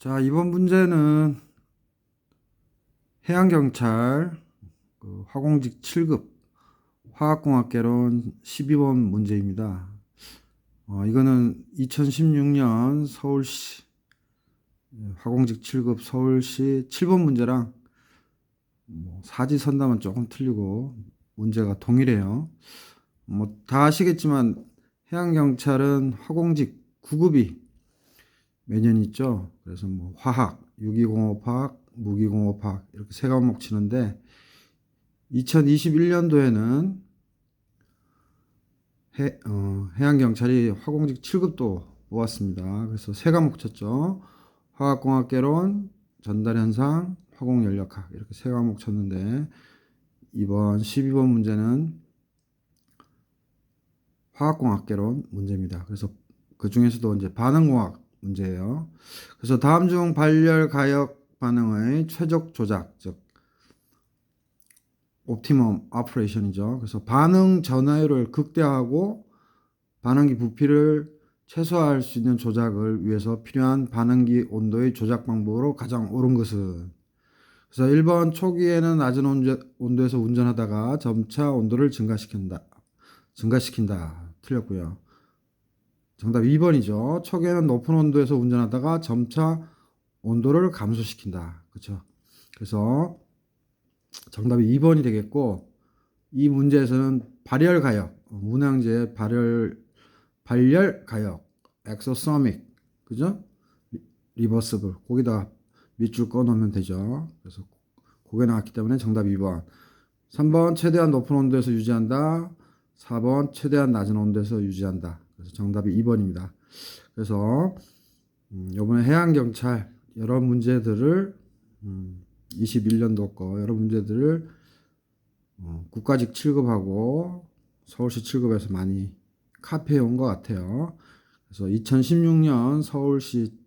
자, 이번 문제는 해양경찰 화공직 7급 화학공학개론 12번 문제입니다. 이거는 2016년 서울시 화공직 7급 서울시 7번 문제랑 사지선다만 조금 틀리고 문제가 동일해요. 다 아시겠지만 해양경찰은 화공직 9급이 매년 있죠. 그래서 화학, 유기공업화학, 무기공업화학 이렇게 세 과목 치는데 2021년도에는 해양경찰이 화공직 7급도 뽑았습니다. 그래서 세 과목 쳤죠. 화학공학개론, 전달현상, 화공연력학 이렇게 세 과목 쳤는데 이번 12번 문제는 화학공학개론 문제입니다. 그래서 그 중에서도 이제 반응공학 문제예요. 그래서 다음 중 발열 가역 반응의 최적 조작, 즉 옵티멈 오퍼레이션이죠. 그래서 반응 전하율을 극대화하고 반응기 부피를 최소화할 수 있는 조작을 위해서 필요한 반응기 온도의 조작 방법으로 가장 옳은 것은, 그래서 1번 초기에는 낮은 온도에서 운전하다가 점차 온도를 증가시킨다. 틀렸고요. 정답 2번이죠. 초기에는 높은 온도에서 운전하다가 점차 온도를 감소시킨다. 그렇죠? 그래서 정답이 2번이 되겠고, 이 문제에서는 발열 가역, 문항제 발열 가역, 엑소소믹, 그죠? 리버스블, 거기다 밑줄 꺼놓으면 되죠. 그래서 그게 나왔기 때문에 정답 2번. 3번 최대한 높은 온도에서 유지한다. 4번 최대한 낮은 온도에서 유지한다. 그래서 정답이 2번입니다. 그래서 이번에 해양경찰 여러 문제들을 21년도 거 여러 문제들을 국가직 7급하고 서울시 7급에서 많이 카피해 온 것 같아요. 그래서 2016년 서울시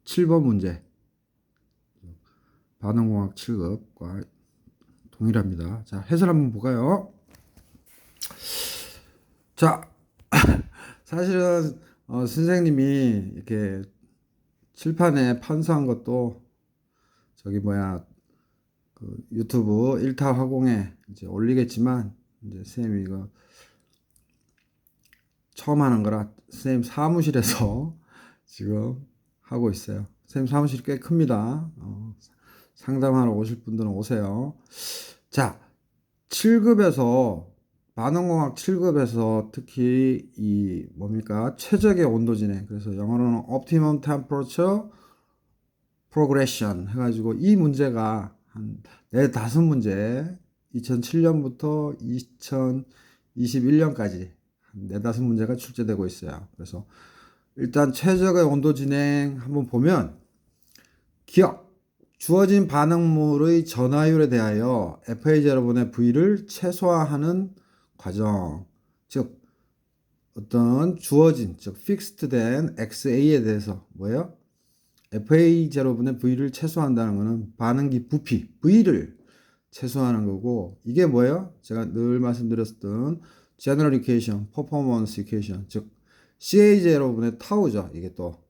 7번 문제 반응공학 7급과 동일합니다. 자, 해설 한번 볼까요? 자, 사실은 선생님이 이렇게 칠판에 판서한 것도 그 유튜브 일타 화공에 이제 올리겠지만, 이제 쌤이 이거 처음 하는 거라 쌤 사무실에서 지금 하고 있어요. 쌤 사무실이 꽤 큽니다. 상담하러 오실 분들은 오세요. 자, 7급에서 반응공학 7급에서 특히 이 최적의 온도 진행, 그래서 영어로는 optimum temperature progression 해가지고 이 문제가 한 4-5문제 2007년부터 2021년까지 한 4-5문제가 출제되고 있어요. 그래서 일단 최적의 온도 진행 한번 보면, 기억, 주어진 반응물의 전하율에 대하여 FA0분의 V를 최소화하는 과정, 즉 어떤 주어진, 즉 픽스트된 XA에 대해서 FA0분의 V를 최소화한다는 것은 반응기 부피 V를 최소화하는 거고, 이게 제가 늘 말씀드렸던 General Equation, Performance Equation, 즉 CA0분의 타우죠. 이게 또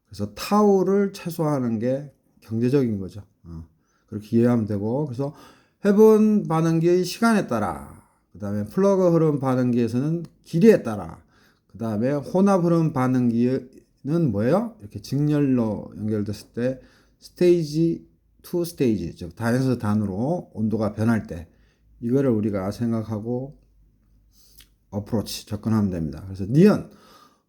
그래서 타우를 최소화하는 게 경제적인 거죠. 그렇게 이해하면 되고, 그래서 회분 반응기의 시간에 따라, 그 다음에 플러그 흐름 반응기에서는 길이에 따라, 그 다음에 혼합 흐름 반응기는 이렇게 직렬로 연결됐을 때 스테이지 투 스테이지, 즉 단에서 단으로 온도가 변할 때 이거를 우리가 생각하고 어프로치 접근하면 됩니다. 그래서 니은,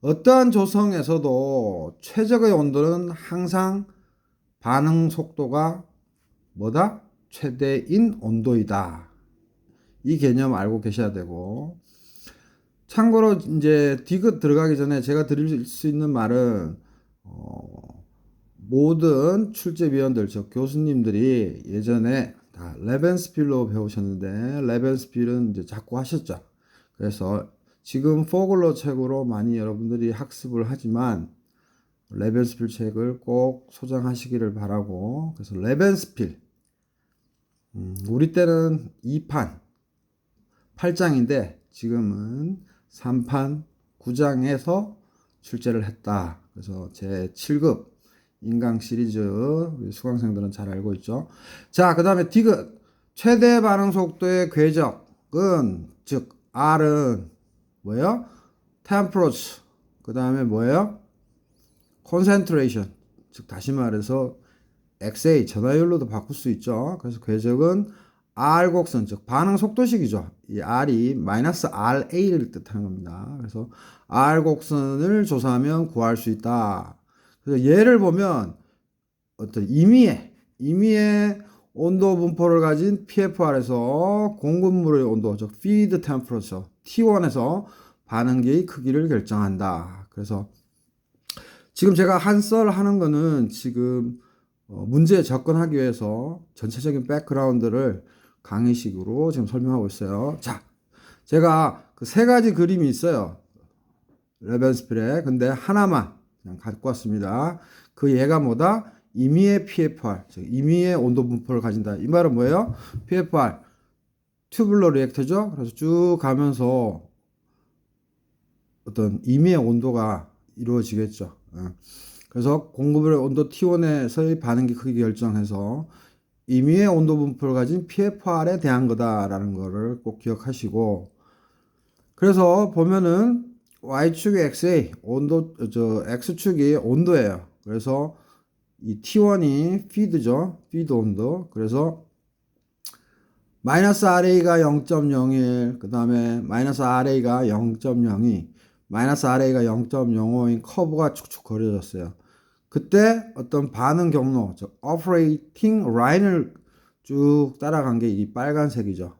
어떠한 조성에서도 최적의 온도는 항상 반응 속도가 최대인 온도이다. 이 개념 알고 계셔야 되고, 참고로 이제 디귿 들어가기 전에 제가 드릴 수 있는 말은, 모든 출제위원들, 즉 교수님들이 예전에 다 레벤스필로 배우셨는데, 레벤스필은 이제 자꾸 하셨죠. 그래서 지금 포글러 책으로 많이 여러분들이 학습을 하지만 레벤스필 책을 꼭 소장하시기를 바라고, 그래서 레벤스필, 우리 때는 2판 8장인데 지금은 3판 9장에서 출제를 했다. 그래서 제 7급 인강 시리즈 우리 수강생들은 잘 알고 있죠. 자, 그 다음에 디귿 최대 반응 속도의 궤적은 즉 R은 뭐예요? temperature 그 다음에 뭐예요? concentration 즉 다시 말해서 XA 전화율로도 바꿀 수 있죠. 그래서 궤적은 R 곡선 즉 반응 속도식이죠. 이 R이 마이너스 RA를 뜻하는 겁니다. 그래서 R 곡선을 조사하면 구할 수 있다. 그래서 예를 보면 어떤 임의의 온도 분포를 가진 PFR에서 공급물의 온도 즉 feed temperature T1에서 반응기의 크기를 결정한다. 그래서 지금 제가 한 썰 하는 거는 지금 문제에 접근하기 위해서 전체적인 백그라운드를 강의식으로 지금 설명하고 있어요. 자, 제가 그 세 가지 그림이 있어요. 레벤스필에. 근데 하나만 그냥 갖고 왔습니다. 그 얘가 뭐다? 임의의 PFR, 즉 임의의 온도 분포를 가진다. 이 말은 뭐예요? PFR, 튜블러 리액터죠. 그래서 쭉 가면서 어떤 임의의 온도가 이루어지겠죠. 그래서 공급의 온도 T1에서의 반응기 크기 결정해서 임의의 온도 분포를 가진 PFR에 대한 거다라는 거를 꼭 기억하시고, 그래서 보면은 Y축이 XA, X축이 온도예요. 그래서 이 T1이 feed죠. feed 온도. 그래서 마이너스 RA가 0.01, 그 다음에 마이너스 RA가 0.02, 마이너스 RA가 0.05인 커브가 축축 그려졌어요. 그때 어떤 반응 경로, 즉 operating line을 쭉 따라간 게 이 빨간색이죠.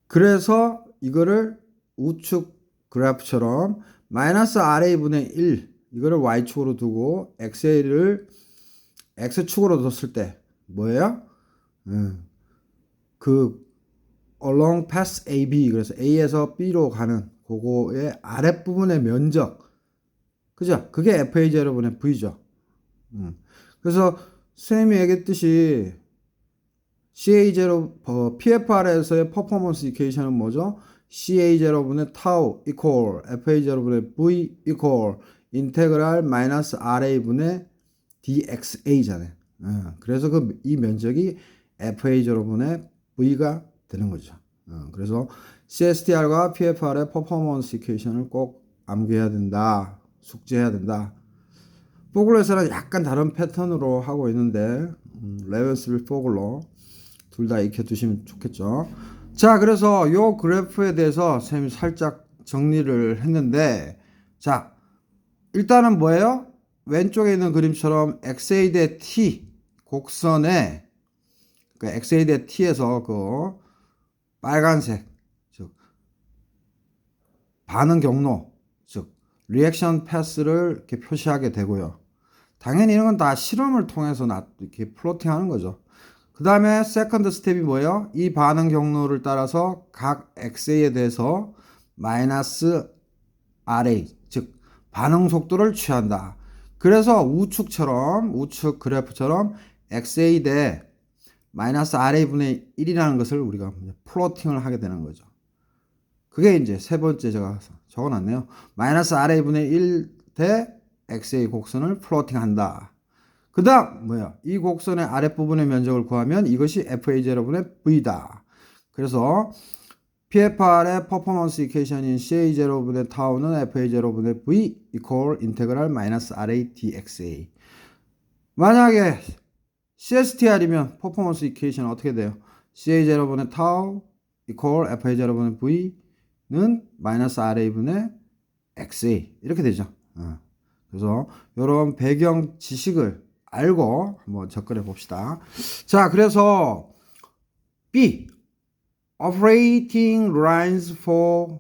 그래서 이거를 우측 그래프처럼 마이너스 RA분의 1 이거를 Y축으로 두고 XA를 X축으로 뒀을 때 뭐예요? 그 along path AB 그래서 A에서 B로 가는 그거의 아랫부분의 면적 그죠? 그게 FA0분의 V죠. 그래서 선생님이 얘기했듯이 CA0 PFR에서의 퍼포먼스 이퀘이션은 뭐죠? CA0분의 타우 equal FA0분의 V equal 인테그랄 마이너스 RA분의 DXA잖아요. 그래서 이 면적이 FA0분의 V가 되는 거죠. 그래서 CSTR과 PFR의 퍼포먼스 이퀘이션을 꼭 암기해야 된다. 숙지해야 된다. 포글러에서는 약간 다른 패턴으로 하고 있는데 레벤스빌 포글러 둘 다 익혀두시면 좋겠죠. 자, 그래서 요 그래프에 대해서 선생님이 살짝 정리를 했는데, 자, 일단은 뭐예요? 왼쪽에 있는 그림처럼 XA 대 T 곡선에 그 XA 대 T에서 그 빨간색 즉 반응 경로 즉 리액션 패스를 이렇게 표시하게 되고요. 당연히 이런 건 다 실험을 통해서 이렇게 플로팅하는 거죠. 그 다음에 세컨드 스텝이 뭐예요? 이 반응 경로를 따라서 각 XA에 대해서 마이너스 RA 즉 반응 속도를 취한다. 그래서 우측 그래프처럼 XA 대 마이너스 RA분의 1이라는 것을 우리가 플로팅을 하게 되는 거죠. 그게 이제 세 번째 제가 적어놨네요. 마이너스 RA분의 1 대 XA 곡선을 플로팅 한다. 그 다음 뭐야? 이 곡선의 아랫부분의 면적을 구하면 이것이 FA0분의 V다. 그래서 PFR의 퍼포먼스 이퀘이션인 CA0분의 타우는 FA0분의 V equal 인테그랄 마이너스 RA DXA. 만약에 CSTR이면 퍼포먼스 이퀘이션은 어떻게 돼요? CA0분의 타우 equal FA0분의 V는 마이너스 RA분의 XA 이렇게 되죠. 그래서 이런 배경 지식을 알고 한번 접근해 봅시다. 자, 그래서 B Operating lines for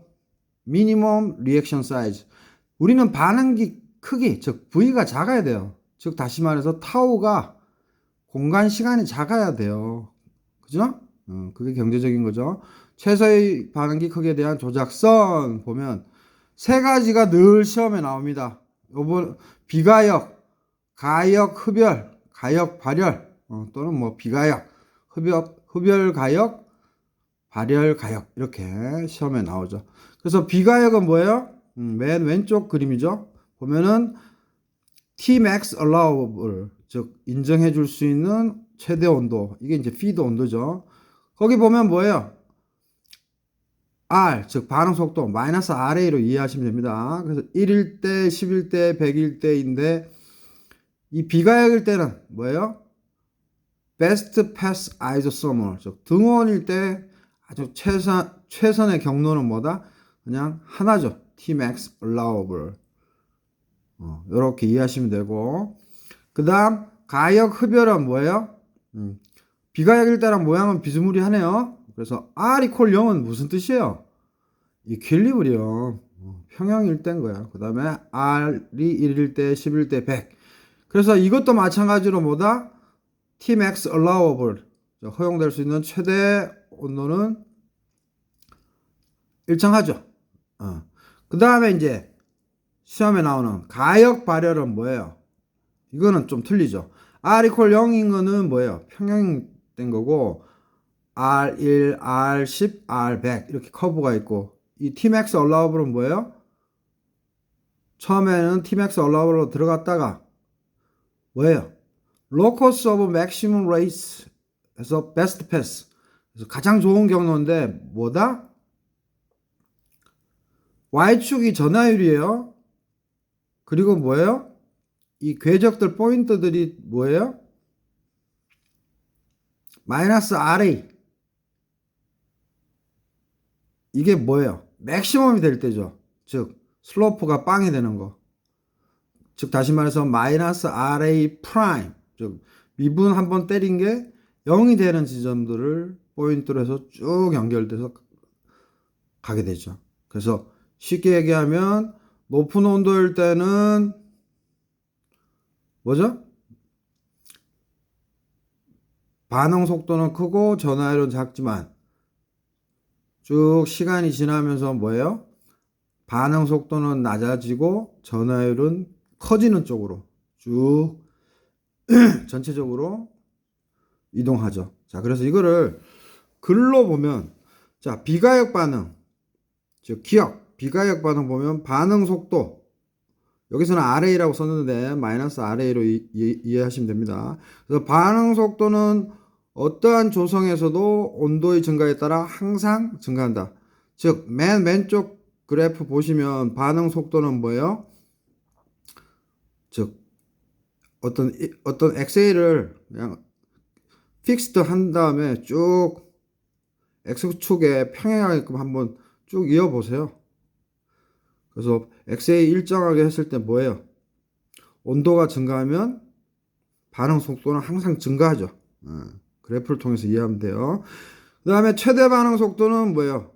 minimum reaction size. 우리는 반응기 크기, 즉 V가 작아야 돼요. 즉 다시 말해서 타우가 공간 시간이 작아야 돼요. 그죠? 그게 경제적인 거죠. 최소의 반응기 크기에 대한 조작선 보면 세 가지가 늘 시험에 나옵니다. 요번 비가역, 가역, 흡열, 가역, 발열, 또는 뭐 비가역, 흡열, 가역, 발열, 가역 이렇게 시험에 나오죠. 그래서 비가역은 뭐예요? 맨 왼쪽 그림이죠. 보면은 Tmax allowable, 즉 인정해 줄 수 있는 최대 온도, 이게 이제 피드 온도죠. 거기 보면 뭐예요? R, 즉 반응 속도 마이너스 RA로 이해하시면 됩니다. 그래서 1일 때, 10일 때, 100일 때인데 이 비가역일 때는 뭐예요? Best pass isothermal, 즉 등원일 때 아주 최선의 경로는 뭐다? 그냥 하나죠. Tmax allowable. 이렇게 이해하시면 되고, 그 다음 가역 흡열은 뭐예요? 비가역일 때랑 모양은 비스무리하네요. 그래서 R 이퀄 0은 무슨 뜻이에요? 이퀄리브리엄, 평형일 때인 거야. 그 다음에 R이 1일 때, 10일 때, 100. 그래서 이것도 마찬가지로 뭐다? Tmax allowable, 허용될 수 있는 최대 온도는 일정하죠. 그 다음에 이제 시험에 나오는 가역 발열은 뭐예요? 이거는 좀 틀리죠. R 이퀄 0인 거는 뭐예요? 평형된 거고, R1, R10, R100 이렇게 커브가 있고, 이 Tmax allowable은 뭐예요? 처음에는 Tmax allowable로 들어갔다가 뭐예요? Locus of maximum race 에서 best pass, 그래서 가장 좋은 경로인데 뭐다? Y축이 전하율이에요. 그리고 뭐예요? 이 궤적들 포인트들이 뭐예요? 마이너스 RA. 이게 뭐예요? 맥시멈이 될 때죠. 즉 슬로프가 빵이 되는 거. 즉 다시 말해서 마이너스 RA 프라임, 즉 미분 한번 때린 게 0이 되는 지점들을 포인트로 해서 쭉 연결돼서 가게 되죠. 그래서 쉽게 얘기하면 높은 온도일 때는 뭐죠? 반응 속도는 크고 전하율은 작지만 쭉 시간이 지나면서 뭐예요? 반응 속도는 낮아지고 전하율은 커지는 쪽으로 쭉 전체적으로 이동하죠. 자, 그래서 이거를 글로 보면, 자, 비가역 반응, 즉 기억, 비가역 반응 보면 반응 속도, 여기서는 RA라고 썼는데 마이너스 RA로 이해하시면 됩니다. 그래서 반응 속도는 어떠한 조성에서도 온도의 증가에 따라 항상 증가한다. 즉 맨 왼쪽 그래프 보시면 반응 속도는 뭐예요? 즉 어떤 XA를 그냥 픽스드 한 다음에 쭉 X축에 평행하게끔 한번 쭉 이어보세요. 그래서 XA 일정하게 했을 때 뭐예요? 온도가 증가하면 반응 속도는 항상 증가하죠. 그래프를 통해서 이해하면 돼요. 그 다음에 최대 반응 속도는 뭐예요?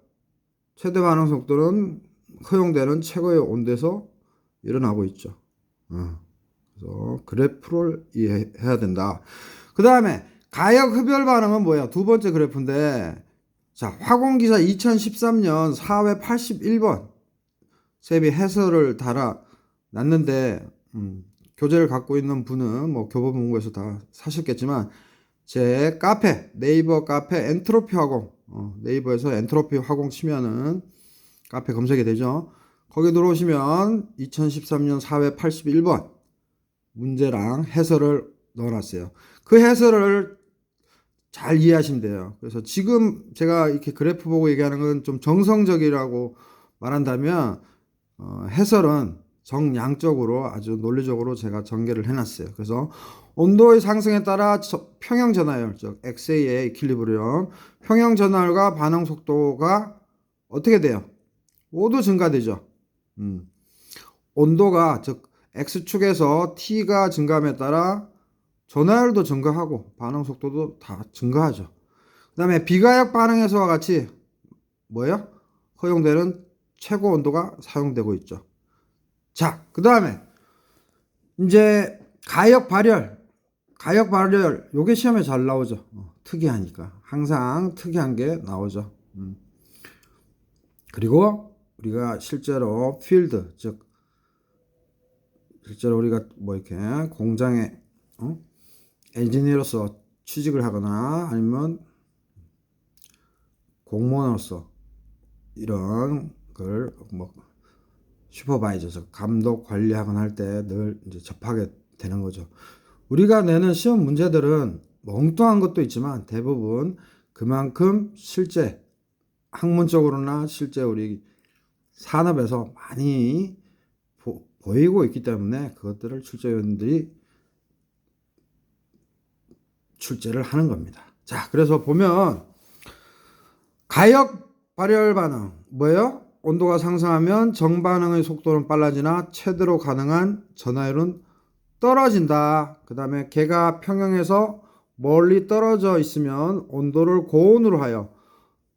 최대 반응 속도는 허용되는 최고의 온도에서 일어나고 있죠. 그래서 그래프를 이해해야 된다. 그 다음에 가역 흡열 반응은 뭐야? 두 번째 그래프인데, 자, 화공기사 2013년 4회 81번 세비 해설을 달아놨는데, 교재를 갖고 있는 분은 뭐 교보문고에서 다 사셨겠지만, 제 카페, 네이버 카페 엔트로피 화공, 네이버에서 엔트로피 화공 치면은 카페 검색이 되죠. 거기 들어오시면 2013년 4회 81번 문제랑 해설을 넣어놨어요. 그 해설을 잘 이해하시면 돼요. 그래서 지금 제가 이렇게 그래프 보고 얘기하는 건 좀 정성적이라고 말한다면, 해설은 정량적으로 아주 논리적으로 제가 전개를 해놨어요. 그래서 온도의 상승에 따라 평형 전하율, 즉 XA의 이퀄리브리엄, 평형 전하율과 반응 속도가 어떻게 돼요? 모두 증가되죠. 온도가 즉 X축에서 T가 증가함에 따라 전하율도 증가하고 반응 속도도 다 증가하죠. 그 다음에 비가역 반응에서와 같이 뭐예요? 허용되는 최고 온도가 사용되고 있죠. 자, 그 다음에 이제 가역 발열, 요게 시험에 잘 나오죠. 특이하니까 항상 특이한 게 나오죠. 그리고 우리가 실제로 필드, 즉 실제로 우리가 뭐 이렇게 공장에 엔지니어로서 취직을 하거나 아니면 공무원으로서 이런 걸 뭐 슈퍼바이저, 즉 감독 관리하거나 할 때 늘 이제 접하게 되는 거죠. 우리가 내는 시험 문제들은 엉뚱한 것도 있지만 대부분 그만큼 실제 학문적으로나 실제 우리 산업에서 많이 보이고 있기 때문에 그것들을 출제위원들이 출제를 하는 겁니다. 자, 그래서 보면 가역 발열 반응 뭐예요? 온도가 상승하면 정반응의 속도는 빨라지나 최대로 가능한 전하율은 떨어진다. 그 다음에 개가 평형에서 멀리 떨어져 있으면 온도를 고온으로 하여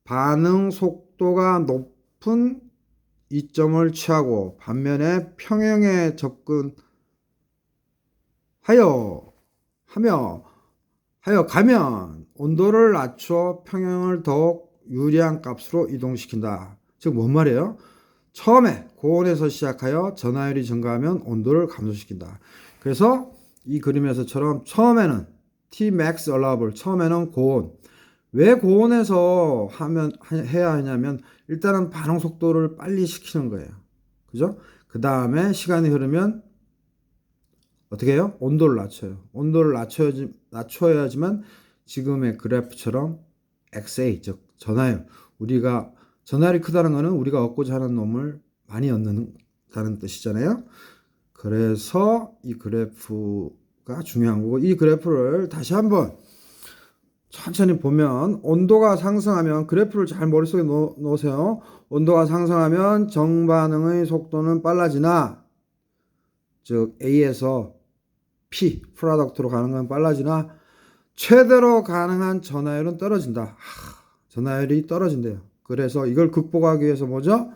반응 속도가 높은 이점을 취하고 반면에 평형에 가면 온도를 낮춰 평형을 더욱 유리한 값으로 이동시킨다. 즉 뭔 말이에요? 처음에 고온에서 시작하여 전하율이 증가하면 온도를 감소시킨다. 그래서 이 그림에서처럼 처음에는 Tmax allowable, 처음에는 고온. 왜 고온에서 해야 하냐면 일단은 반응 속도를 빨리 시키는 거예요. 그죠? 그 다음에 시간이 흐르면 어떻게 해요? 온도를 낮춰요. 온도를 낮춰야지만 지금의 그래프처럼 XA, 즉 전하율. 우리가 전하율이 크다는 것은 우리가 얻고자 하는 놈을 많이 얻는다는 뜻이잖아요. 그래서 이 그래프가 중요한 거고, 이 그래프를 다시 한번 천천히 보면 온도가 상승하면, 그래프를 잘 머릿속에 놓으세요. 온도가 상승하면 정반응의 속도는 빨라지나, 즉 A에서 P 프로덕트로 가는 건 빨라지나 최대로 가능한 전하율은 떨어진다. 전하율이 떨어진대요. 그래서 이걸 극복하기 위해서 뭐죠?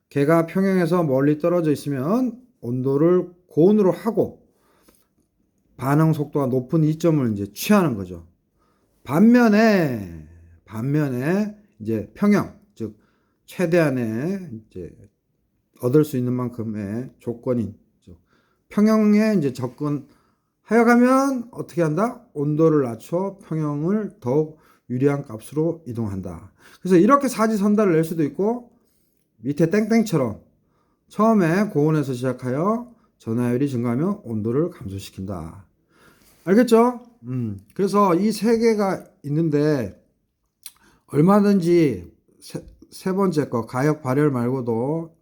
개가 평형에서 멀리 떨어져 있으면 온도를 고온으로 하고 반응 속도가 높은 이점을 이제 취하는 거죠. 반면에 이제 평형, 즉 최대한의 이제 얻을 수 있는 만큼의 조건인 평형에 이제 접근하여 가면 어떻게 한다? 온도를 낮춰 평형을 더욱 유리한 값으로 이동한다. 그래서 이렇게 사지선다를 낼 수도 있고, 밑에 땡땡처럼 처음에 고온에서 시작하여 전하율이 증가하면 온도를 감소시킨다. 알겠죠? 그래서 이 세 개가 있는데 얼마든지 세 번째 거 가역 발열 말고도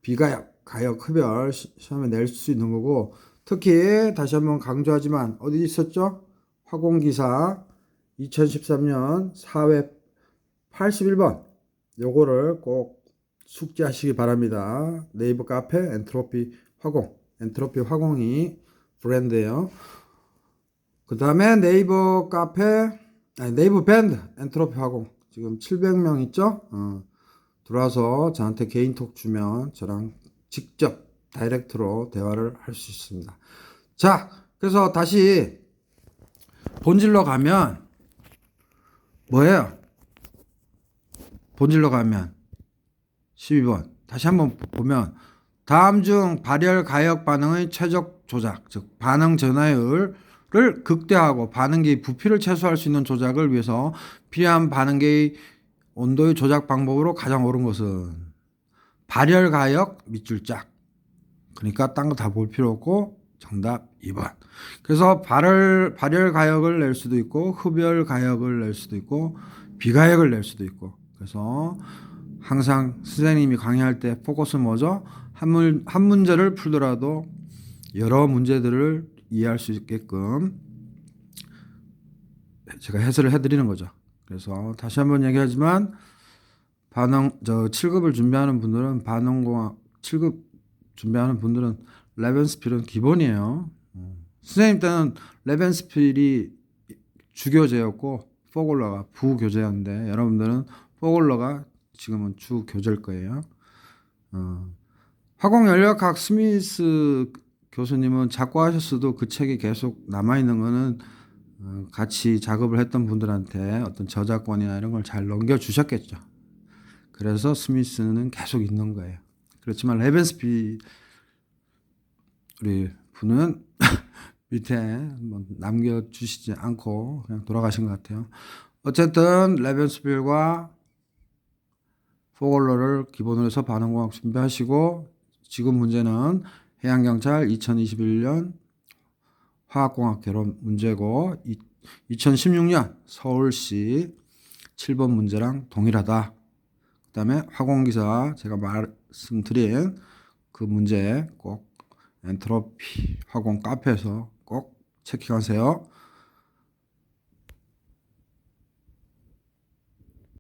비가역, 가역, 흡열 시험에 낼 수 있는 거고, 특히 다시 한번 강조하지만 어디 있었죠? 화공기사 2013년 4회 81번 요거를 꼭 숙지하시기 바랍니다. 네이버 카페 엔트로피 화공이 브랜드예요. 그 다음에 네이버 밴드 엔트로피 화공 지금 700명 있죠? 들어와서 저한테 개인톡 주면 저랑 직접 다이렉트로 대화를 할 수 있습니다. 자, 그래서 다시 본질로 가면 뭐예요? 본질로 가면 12번 다시 한번 보면 다음 중 발열 가역 반응의 최적 조작, 즉 반응 전하율을 극대화하고 반응계의 부피를 최소화할 수 있는 조작을 위해서 필요한 반응계의 온도의 조작 방법으로 가장 옳은 것은 발열 가역 밑줄 짝. 그러니까 딴 거 다 볼 필요 없고 정답 2번. 그래서 발열 가역을 낼 수도 있고 흡열 가역을 낼 수도 있고 비가역을 낼 수도 있고. 그래서 항상 선생님이 강의할 때 포커스는 뭐죠? 한 문제를 풀더라도 여러 문제들을 이해할 수 있게끔 제가 해설을 해드리는 거죠. 그래서 다시 한번 얘기하지만 7급을 준비하는 분들은 반응공학 7급 준비하는 분들은 레벤스필은 기본이에요. 선생님 때는 레벤스필이 주교재였고 포골러가 부교재였는데 여러분들은 포골러가 지금은 주교재일 거예요. 화공연력학 스미스 교수님은 작고하셨어도 그 책이 계속 남아있는 거는 같이 작업을 했던 분들한테 어떤 저작권이나 이런 걸 잘 넘겨주셨겠죠. 그래서 스미스는 계속 있는 거예요. 그렇지만 레벤스필 우리 분은 밑에 뭐 남겨주시지 않고 그냥 돌아가신 것 같아요. 어쨌든 레벤스필과 포골러를 기본으로 해서 반응공학 준비하시고 지금 문제는 해양경찰 2021년 화학공학 개론 문제고 2016년 서울시 7번 문제랑 동일하다. 그 다음에 화공기사 제가 말씀드린 그 문제 꼭 엔트로피 화공 카페에서 꼭 체킹하세요.